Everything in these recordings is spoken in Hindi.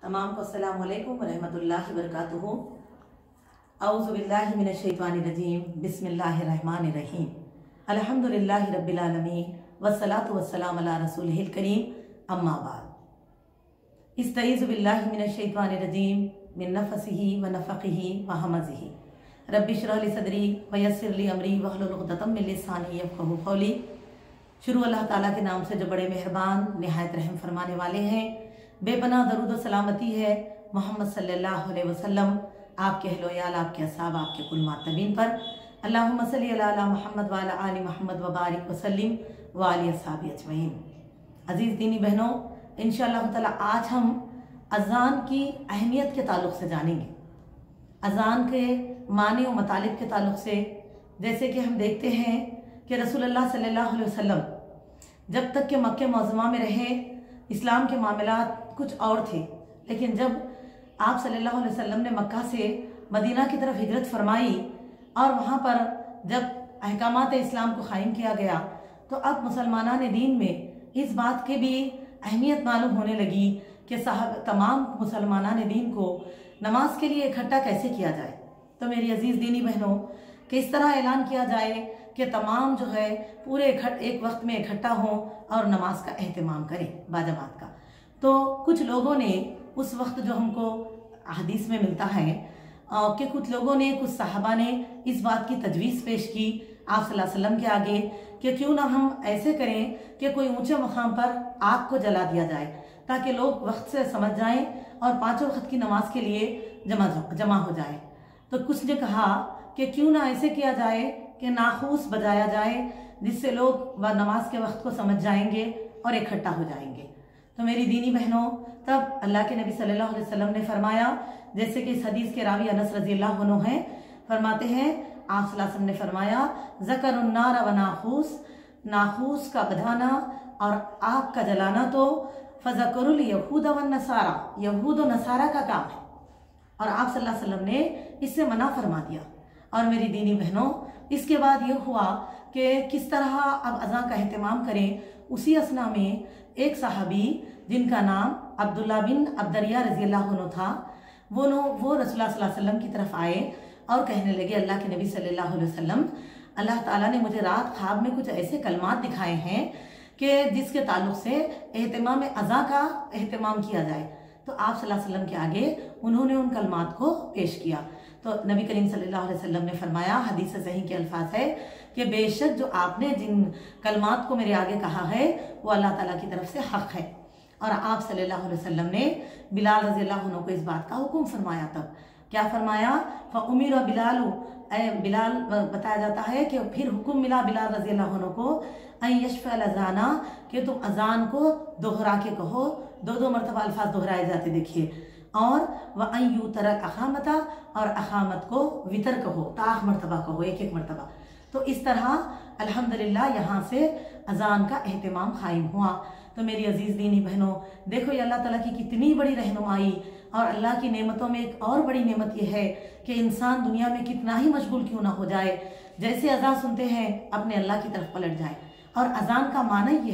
तमाम को अस्सलाम वालेकुम व रहमतुल्लाहि व बरकातुहू। औज़ु बिल्लाहि मिनश शैतानिर रजीम, बिस्मिल्लाहिर रहमानिर रहीम। अल्हम्दुलिल्लाहि रब्बिल आलमीन वस्सलातु वस्सलामु अला रसूलिहिल करीम, अम्मा बाद। इस्तईज़ु बिल्लाहि मिनश शैतानिर रजीम मिन नफ़सिही व नफ़ख़िही व हमज़िही। रब्बि इश्रह ली सदरी व यस्सिर ली अमरी वहलुल उक़दतम मिन लिसानी यफ़क़हू क़ौली। शुरू अल्लाह ताला के नाम से जो बड़े मेहरबान निहायत रहम फरमाने वाले हैं। बेपनाह दरूद व सलामती है मोहम्मद सल्लल्लाहु अलैहि वसल्लम, आपके अहलो याल, आपके अस्हाब, आपके कुल मातबीन पर। अल्लाहुम्मा सल्ली अला मुहम्मद व अला आलि मुहम्मद व बारिक वसल्लिम व आलि अस्हाबी अजमईन। अजीज़ दीनी बहनों, इंशाअल्लाह ताला आज हम अज़ान की अहमियत के ताल्लुक़ से जानेंगे। अज़ान के माने और मतलब के ताल्लुक़ से, जैसे कि हम देखते हैं कि रसूलुल्लाह सल्लल्लाहु अलैहि वसल्लम जब तक के मक्के मुअज़्ज़मा में रहे, इस्लाम के मामलात कुछ और थे, लेकिन जब आप सल्लल्लाहु अलैहि वसल्लम ने मक्का से मदीना की तरफ हिजरत फरमाई और वहाँ पर जब अहकामात इस्लाम को कायम किया गया, तो अब मुसलमानान दीन में इस बात की भी अहमियत मालूम होने लगी कि तमाम मुसलमानान दीन को नमाज के लिए इकट्ठा कैसे किया जाए। तो मेरी अजीज़ दीनी बहनों, किस तरह ऐलान किया जाए कि तमाम जो है पूरे एक वक्त में इकट्ठा हों और नमाज का एहतमाम करें बाजमात का। तो कुछ लोगों ने उस वक्त, जो हमको हदीस में मिलता है कि कुछ लोगों ने, कुछ सहाबा ने इस बात की तजवीज़ पेश की आप सल्लल्लाहु अलैहि वसल्लम के आगे कि क्यों ना हम ऐसे करें कि कोई ऊंचे मकाम पर आग को जला दिया जाए, ताकि लोग वक्त से समझ जाएं और पाँचों वक्त की नमाज के लिए जमा हो जाए। तो कुछ ने कहा कि क्यों ना ऐसे किया जाए कि नाखूस बजाया जाए, जिससे लोग नमाज के वक्त को समझ जाएंगे और इकट्ठा हो जाएंगे। तो मेरी दीनी बहनों, तब अल्लाह के नबी सल्लल्लाहु अलैहि वसल्लम ने फरमाया, जैसे कि इस हदीस के रावी अनस रज़ियल्लाहु अन्हु हैं, फरमाते हैं आप सल्लल्लाहु अलैहि वसल्लम ने फरमाया, ज़करुन नार व नाखूस, नाखूस का बजाना और आग का जलाना तो फ़ज़करुल यहूद व नसारा, यहूद व नसारा का काम है, और आप सल्लल्लाहु अलैहि वसल्लम ने इससे मना फरमा दिया। और मेरी दीनी बहनों, इसके बाद ये हुआ कि किस तरह अब अज़ान का एहतमाम करें। उसी असना में एक सहाबी जिनका नाम अब्दुल्ला बिन अब्दरिया रज़ियल्लाहु अन्हु था, वो रसूलुल्लाह सल्लल्लाहु अलैहि वसल्लम की तरफ आए और कहने लगे, अल्लाह के नबी सल्लल्लाहु अलैहि वसल्लम, अल्लाह ताला ने मुझे रात ख्वाब में कुछ ऐसे कलमात दिखाए हैं कि जिसके ताल्लुक़ से एहतमाम अज़ान का एहतमाम किया जाए। तो आप सल्लल्लाहु अलैहि वसल्लम के आगे उन्होंने उन कलमात को पेश किया। तो नबी करीम सल्लल्लाहु अलैहि वसल्लम ने फरमाया, हदीस सही के अल्फाज है कि बेशक जो आपने जिन कलमात को मेरे आगे कहा है वो अल्लाह ताला की तरफ से हक़ है। और आप सल्लल्लाहु अलैहि वसल्लम ने बिलाल रज़ियल्लाहु अन्हु को इस बात का हुक्म फरमाया। तब क्या फरमाया, फ़उमिर बिलालु, बिलाल बताया जाता है कि फिर हुक्म मिला बिलाल रज़ियल्लाहु अन्हु को, अन यशफ़अल अज़ाना, कि तुम अज़ान को दोहरा के कहो, दो मरतबा अल्फाज दोहराए जाते देखिए, और व अन यूतरल अखामता, और अखामत को वितर कहो, ताख मरतबा कहो, एक मरतबा। तो इस तरह अल्हम्दुलिल्लाह यहाँ से अज़ान का एहतमाम कायम हुआ। तो मेरी अजीज़ दीनी बहनों, देखो ये अल्लाह ताला की कितनी बड़ी रहनुमाई, और अल्लाह की नेमतों में एक और बड़ी नेमत ये है कि इंसान दुनिया में कितना ही मशगूल क्यों ना हो जाए, जैसे अज़ान सुनते हैं अपने अल्लाह की तरफ पलट जाए। और अज़ान का माना ये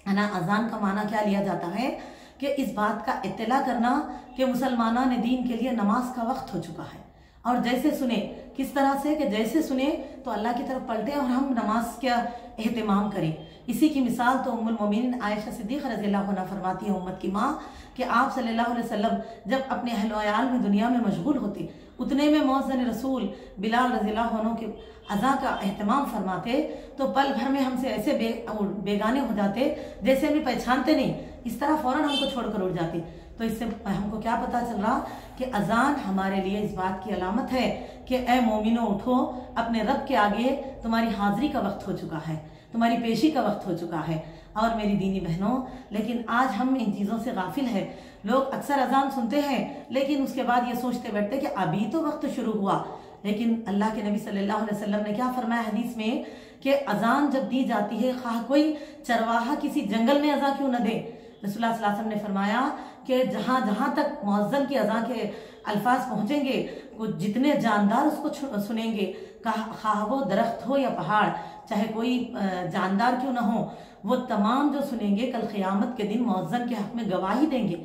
है ना, अज़ान का माना क्या लिया जाता है कि इस बात का इत्तला करना कि मुसलमानान दीन के लिए नमाज का वक्त हो चुका है। और जैसे सुने, किस तरह से कि जैसे सुने तो अल्लाह की तरफ पलटे और हम नमाज का एहतमाम करें। इसी की मिसाल तो उम्मुल मोमिनीन आयशा सिद्दीक़ा रज़ियल्लाहु अन्हा फरमाती है, उम्मत की माँ, कि आप सल्लल्लाहु अलैहि वसल्लम जब अपने अहलो अयाल में दुनिया में मशगूल होते, उतने में मौज़िन रसूल बिलाल रज़ियल्लाहु अन्हु के अज़ान का एहतमाम फरमाते, तो पल भर में हमसे ऐसे बेगाने हो जाते जैसे हमें पहचानते नहीं, इस तरह फ़ौरन हमको छोड़कर उड़ जाते। तो इससे हमको क्या पता चल रहा कि अज़ान हमारे लिए इस बात की अलामत है कि ए मोमिनो उठो, अपने रब के आगे तुम्हारी हाज़िरी का वक्त हो चुका है, तुम्हारी पेशी का वक्त हो चुका है। और मेरी दीनी बहनों, लेकिन आज हम इन चीज़ों से गाफिल है। लोग अक्सर अज़ान सुनते हैं, लेकिन उसके बाद ये सोचते बैठते कि अभी तो वक्त शुरू हुआ। लेकिन अल्लाह के नबी सल्लल्लाहु अलैहि वसल्लम ने क्या फरमाया हदीस में कि अज़ान जब दी जाती है, खा कोई चरवाहा किसी जंगल में अज़ान क्यों न दे, रसूलुल्लाह सल्लल्लाहु अलैहि वसल्लम ने फरमाया कि जहाँ तक मुअज़्ज़िन की अज़ान के अल्फाज पहुँचेंगे, वो जितने जानदार उसको सुनेंगे, खा वो दरख्त हो या पहाड़, चाहे कोई जानदार क्यों ना हो, वो तमाम जो सुनेंगे कल क़यामत के दिन मुअज़्ज़िन के हक़ में गवाही देंगे।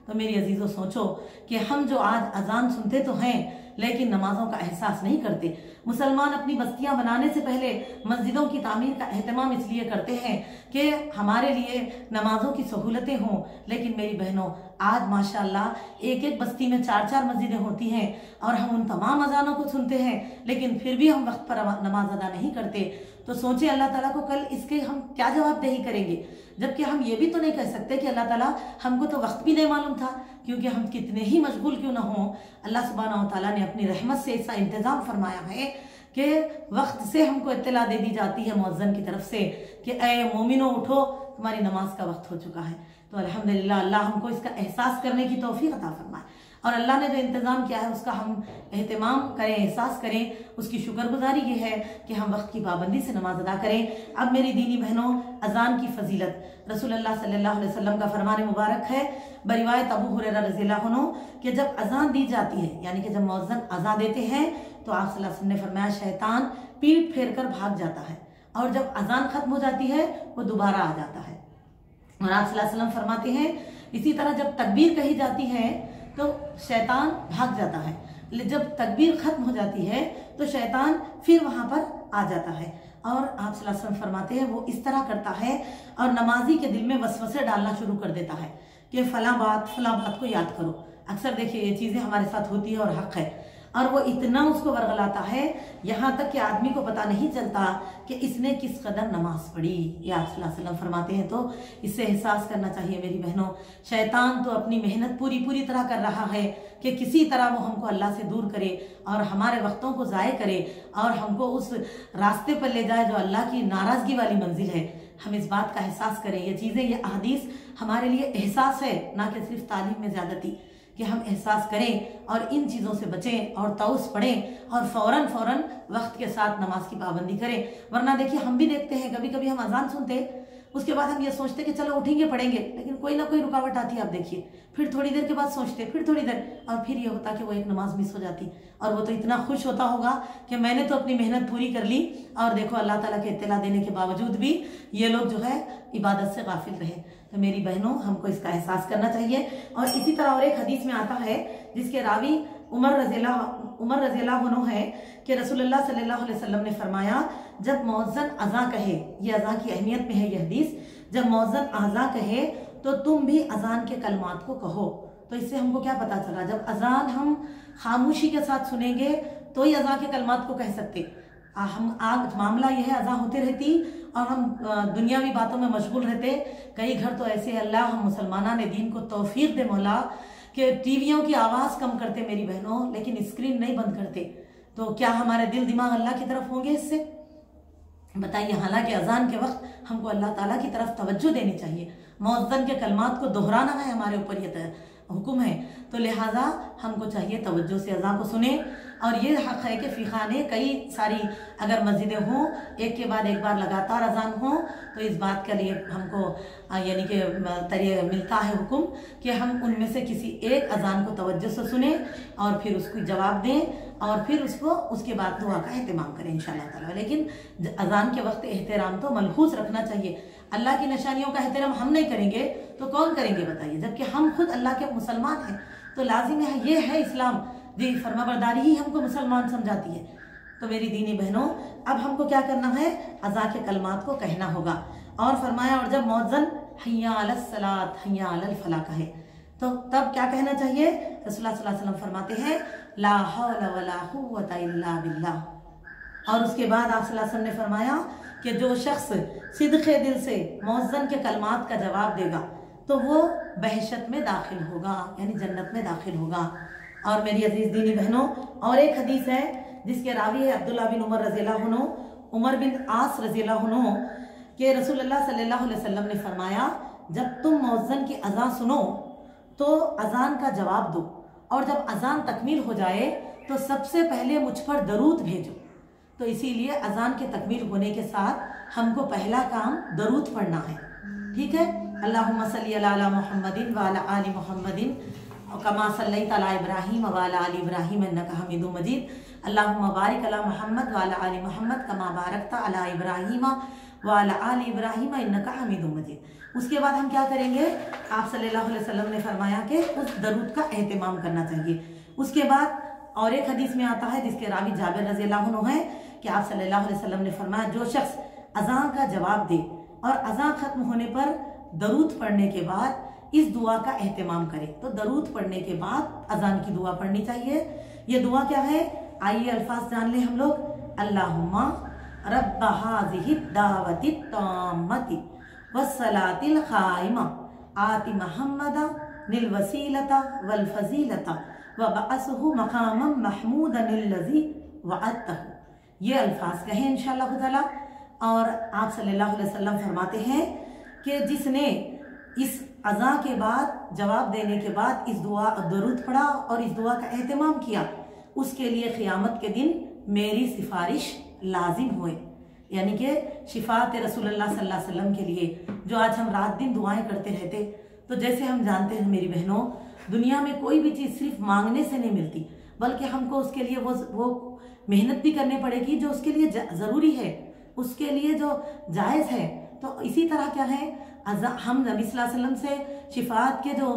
तो मेरी अजीज़ों सोचो कि हम जो आज अजान सुनते तो हैं लेकिन नमाजों का एहसास नहीं करते। मुसलमान अपनी बस्तियां बनाने से पहले मस्जिदों की तामीर का एहतमाम इसलिए करते हैं कि हमारे लिए नमाजों की सहूलतें हों, लेकिन मेरी बहनों आज माशाअल्लाह एक एक बस्ती में 4-4 मस्जिदें होती हैं और हम उन तमाम अजानों को सुनते हैं लेकिन फिर भी हम वक्त पर नमाज अदा नहीं करते। तो सोचे अल्लाह ताला को कल इसके हम क्या जवाबदेही करेंगे, जबकि हम ये भी तो नहीं कह सकते कि अल्लाह ताला हमको तो वक्त भी नहीं मालूम था, क्योंकि हम कितने ही मशगूल क्यों ना हों, अल्लाह सुब्हानहू व तआला ने अपनी रहमत से ऐसा इंतज़ाम फरमाया है कि वक्त से हमको इत्तला दे दी जाती है मुअज्जिन की तरफ से कि ए मोमिनो उठो, तुम्हारी नमाज का वक्त हो चुका है। तो अल्हम्दुलिल्लाह अल्लाह हमको इसका एहसास करने की तौफीक अता फरमाए और अल्लाह ने जो इंतज़ाम किया है उसका हम एहतमाम करें, एहसास करें, उसकी शुक्रगुजारी ये है कि हम वक्त की पाबंदी से नमाज अदा करें। अब मेरी दीनी बहनों, अजान की फजीलत रसूलुल्लाह सल्लल्लाहु अलैहि वसल्लम का फरमान मुबारक है बरिवायत अबू हुरैरा रज़ियल्लाहु अन्हु कि जब अजान दी जाती है यानी कि जब मुअज्जिन अज़ान देते हैं तो आप सल्लल्लाहु अलैहि वसल्लम ने फरमाया शैतान पीठ फेर कर भाग जाता है और जब अजान खत्म हो जाती है वो दोबारा आ जाता है। और आप सल्लल्लाहु अलैहि वसल्लम फरमाते हैं इसी तरह जब तकबीर कही जाती है तो शैतान भाग जाता है, जब तकबीर खत्म हो जाती है तो शैतान फिर वहां पर आ जाता है। और आप सल्लल्लाहु अलैहि वसल्लम फरमाते हैं वो इस तरह करता है और नमाजी के दिल में वसवसे डालना शुरू कर देता है कि फला बात को याद करो। अक्सर देखिए ये चीजें हमारे साथ होती है और हक है, और वो इतना उसको वर्गलाता है यहाँ तक कि आदमी को पता नहीं चलता कि इसने किस कदर नमाज पढ़ी। ये आप सल्लल्लाहु अलैहि वसल्लम फरमाते हैं। तो इससे एहसास करना चाहिए मेरी बहनों, शैतान तो अपनी मेहनत पूरी तरह कर रहा है कि किसी तरह वो हमको अल्लाह से दूर करे और हमारे वक्तों को ज़ाय करे और हमको उस रास्ते पर ले जाए जो अल्लाह की नाराज़गी वाली मंजिल है। हम इस बात का एहसास करें, ये चीज़ें, ये अहदीस हमारे लिए एहसास है, ना कि सिर्फ तालीम में ज़्यादती, कि हम एहसास करें और इन चीज़ों से बचें और तौस पढ़ें और फौरन वक्त के साथ नमाज की पाबंदी करें। वरना देखिए हम भी देखते हैं कभी कभी हम अजान सुनते उसके बाद हम ये सोचते कि चलो उठेंगे पढ़ेंगे, लेकिन कोई ना कोई रुकावट आती है। आप देखिए फिर थोड़ी देर के बाद सोचते, फिर थोड़ी देर, और फिर ये होता कि वो एक नमाज मिस हो जाती और वो तो इतना खुश होता होगा कि मैंने तो अपनी मेहनत पूरी कर ली और देखो अल्लाह ताला के इत्तला देने के बावजूद भी ये लोग जो है इबादत से गाफिल रहे। तो मेरी बहनों हमको इसका एहसास करना चाहिए। और इसी तरह और एक हदीस में आता है जिसके रावी उमर रज़ियल्लाहु अन्हु है कि रसूलुल्लाह सल्लल्लाहु अलैहि वसल्लम ने फरमाया जब मुअज्जिन अज़ान कहे, ये अज़ान की अहमियत में है ये हदीस, जब मुअज्जिन अज़ान कहे तो तुम भी अज़ान के कलमात को कहो। तो इससे हमको क्या पता चला, जब अज़ान हम खामोशी के साथ सुनेंगे तो ही अज़ान के कलमात को कह सकते। हम आज मामला यह है अज़ान होते रहती और हम दुनियावी बातों में मशगूल रहते। कई घर तो ऐसे अल्लाह हम मुसलमाना ने दीन को तौफीक दे मौला कि टीवियों की आवाज़ कम करते मेरी बहनों, लेकिन स्क्रीन नहीं बंद करते। तो क्या हमारे दिल दिमाग अल्लाह की तरफ होंगे इससे? बताइए। हालांकि अजान के वक्त हमको अल्लाह ताला की तरफ तवज्जो देनी चाहिए, मुअज्जिन के कलमात को दोहराना है, हमारे ऊपर ये हुक्म है। तो लिहाजा हमको चाहिए तवज्जो से अज़ान को सुने। और ये हक़ है कि फ़िक़ाने कई सारी अगर मस्जिदें हों एक के बाद एक बार लगातार अज़ान हो तो इस बात के लिए हमको यानी कि मिलता है हुक्म कि हम उनमें से किसी एक अज़ान को तवज्जो से सुने और फिर उसको जवाब दें और फिर उसके बाद दुआ का एहतमाम करें इंशाअल्लाह ताला। लेकिन अज़ान के वक्त एहतराम तो मलहूज़ रखना चाहिए। अल्लाह की निशानियों का एहतराम हम नहीं करेंगे तो कौन करेंगे बताइए, जबकि हम खुद अल्लाह के मुसलमान हैं। तो लाजिम है, ये है इस्लाम, जी फरमाबरदारी ही हमको मुसलमान समझाती है। तो मेरी दीनी बहनों, अब हमको क्या करना है, अज़ान के कलमात को कहना होगा। और फरमाया और जब मुअज्जिन हय्या अलस सलात हय्या अलल फलाह कहे तो तब क्या कहना चाहिए। रसूलुल्लाह सल्लल्लाहु अलैहि वसल्लम फरमाते हैं ला हौला वला कुव्वता इल्ला बिल्लाह। और उसके बाद आप सल्लल्लाहु अलैहि वसल्लम ने फरमाया कि जो शख्स सिद्क़े दिल से मुअज्जिन के कलमात का जवाब देगा तो वो बहशत में दाखिल होगा, यानी जन्नत में दाखिल होगा। और मेरी अजीज दीनी बहनों, और एक हदीस है जिसके रावी है अब्दुल्लाह बिन उमर रज़ियल्लाहु अन्हु, उमर बिन आस रज़ियल्लाहु अन्हु के रसूलुल्लाह सल्लल्लाहु अलैहि वसल्लम ने फरमाया जब तुम मुअज्जिन की अज़ान सुनो तो अज़ान का जवाब दो और जब अज़ान तकमील हो जाए तो सबसे पहले मुझ पर दरूद भेजो। तो इसीलिए अज़ान के तकमील होने के साथ हमको पहला काम दरूद पढ़ना है, ठीक है। अल्लाहुम्मा सल्ली अला मुहम्मदिन व अला आलि मुहम्मदिन कमा सल्लैता अला इब्राहीम व अला आलि इब्राहीम इन्नका हमीदुम मजीद। अल्लाहुम्मा बारिक अला मुहम्मद व अला आलि मुहम्मद कमा बारकता अला इब्राहीम व अला आलि इब्राहीम इन्नका हमीदुम मजीद। उसके बाद हम क्या करेंगे, आप सल्लल्लाहु अलैहि वसल्लम ने फरमाया कि उस दरूद का एहतमाम करना चाहिए। उसके बाद और एक हदीस में आता है जिसके रावी जाबिर रज़ी अल्लाह अन्हु है कि आप सल्लल्लाहु अलैहि वसल्लम ने फरमाया, जो शख्स अज़ान का जवाब दे और अज़ान खत्म होने पर दरूद पढ़ने के बाद इस दुआ का एहतमाम करे। तो दरूद पढ़ने के बाद अज़ान की दुआ पढ़नी चाहिए। ये दुआ क्या है, आइए अल्फाज जान ले हम लोग। अल्लाहुम्मा रब्ब हाज़िहि दावति ताम्मति वस्सलातिल क़ाइमा आति मुहम्मदा निल वसीलता वल फजीलता व बअसहु मक़ामम महमूदनिल्लज़ी वअदतहु। ये अल्फाज कहें इंशाअल्लाह ताला। और आप सल्लल्लाहु अलैहि वसल्लम फरमाते हैं कि जिसने इस अज़ा के बाद जवाब देने के बाद इस दुआ दरूद पढ़ा और इस दुआ का एहतमाम किया, उसके लिए क़यामत के दिन मेरी सिफारिश लाजिम हुए। यानी कि शिफात रसूलुल्लाह सल्लल्लाहु अलैहि वसल्लम के लिए जो आज हम रात दिन दुआएं करते रहते। तो जैसे हम जानते हैं मेरी बहनों, दुनिया में कोई भी चीज़ सिर्फ मांगने से नहीं मिलती, बल्कि हमको उसके लिए वो मेहनत भी करनी पड़ेगी जो उसके लिए ज़रूरी है, उसके लिए जो जायज़ है। तो इसी तरह क्या है, हम नबी सल्लल्लाहु अलैहि वसल्लम से शिफात के जो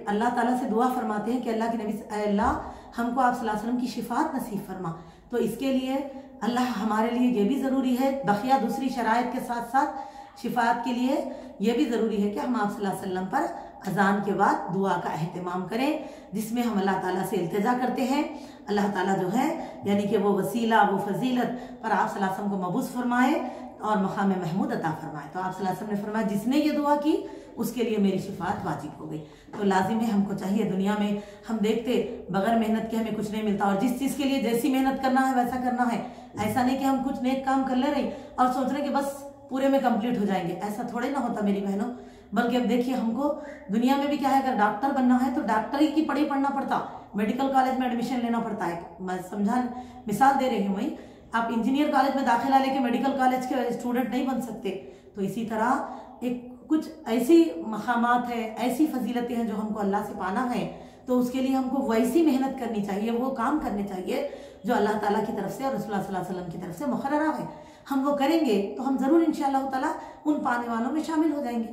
अल्लाह ताला से दुआ फरमाते हैं कि अल्लाह के नबी अल्लाह हमको आप सल्लल्लाहु अलैहि वसल्लम की शिफात नसीब फरमा। तो इसके लिए अल्लाह हमारे लिए ये भी ज़रूरी है, बकिया दूसरी शराइत के साथ साथ शिफात के लिए ये भी ज़रूरी है कि हम आप सल्लल्लाहु अलैहि वसल्लम पर अज़ान के बाद दुआ का एहतमाम करें, जिसमें हम अल्लाह ताला से इल्तिजा करते हैं। अल्लाह ताला जो है यानी कि वो वसीला वो फजीलत पर आप सल्लल्लाहु अलैहि वसल्लम को मबूस फरमाए और मकाम महमूद अता फरमाए। तो आप सल्लल्लाहु अलैहि वसल्लम ने फरमाया, जिसने ये दुआ की उसके लिए मेरी शिफात वाजिब हो गई। तो लाजिम है, हमको चाहिए, दुनिया में हम देखते बगैर मेहनत के हमें कुछ नहीं मिलता, और जिस चीज़ के लिए जैसी मेहनत करना है वैसा करना है। ऐसा नहीं कि हम कुछ नेक काम कर ले रहे और सोच रहे कि बस पूरे में कंप्लीट हो जाएंगे, ऐसा थोड़े ना होता मेरी बहनों। बल्कि अब देखिए, हमको दुनिया में भी क्या है, अगर डॉक्टर बनना है तो डॉक्टरी की पढ़ना पड़ता, मेडिकल कॉलेज में एडमिशन लेना पड़ता है। मैं मिसाल दे रही हूँ वही, आप इंजीनियर कॉलेज में दाखिला लेके मेडिकल कॉलेज के स्टूडेंट नहीं बन सकते। तो इसी तरह एक कुछ ऐसी मकामात है, ऐसी फजीलतें हैं जो हमको अल्लाह से पाना है, तो उसके लिए हमको वैसी मेहनत करनी चाहिए, वो काम करने चाहिए जो अल्लाह ताला की तरफ से और रसूलुल्लाह सल्लल्लाहु अलैहि वसल्लम की तरफ से मुकर्ररा है। हम वो करेंगे तो हम ज़रूर इंशाअल्लाह ताला उन पाने वालों में शामिल हो जाएंगे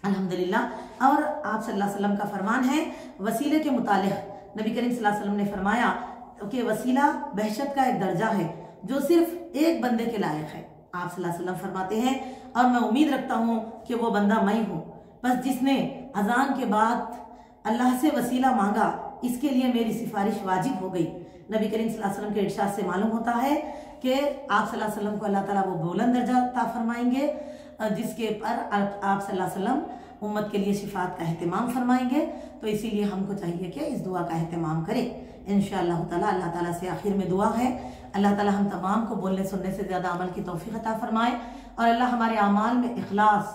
अल्हम्दुलिल्लाह। और आप सल्लल्लाहु अलैहि वसल्लम का फरमान है वसीले के मुतालिक, नबी करीम सल्लल्लाहु अलैहि वसल्लम ने फरमाया कि वसीला बहशत का एक दर्जा है जो सिर्फ एक बंदे के लायक है। आप सल्लल्लाहु अलैहि वसल्लम फरमाते हैं, और मैं उम्मीद रखता हूँ कि वो बंदा मैं हूँ, बस जिसने अजान के बाद अल्लाह से वसीला मांगा, इसके लिए मेरी सिफारिश वाजिब हो गई। नबी करीम सल्लल्लाहु अलैहि वसल्लम के इरशाद से मालूम होता है कि आप सल्लल्लाहु अलैहि वसल्लम को अल्लाह ताला वो बुलंद दर्जा अता फरमाएंगे जिसके पर आप सल्लल्लाहु अलैहि वसल्लम उम्मत के लिए शिफात का एहतमाम फरमाएंगे। तो इसीलिए हमको चाहिए कि इस दुआ का एहतमाम करें इंशाअल्लाह ताला। अल्लाह ताला से आखिर में दुआ है, अल्लाह ताला हम तमाम को बोलने सुनने से ज़्यादा अमल की तौफीक अता फरमाए, और अल्लाह हमारे अमाल में इखलास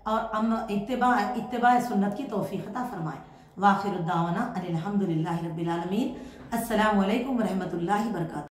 और इत्तिबा सुन्नत की तौफीक अता फरमाए। वाखिर दावाना अनिल हम्दुलिल्लाहि रब्बिल आलमीन। अस्सलामु अलैकुम व रहमतुल्लाहि व बरकातुहू।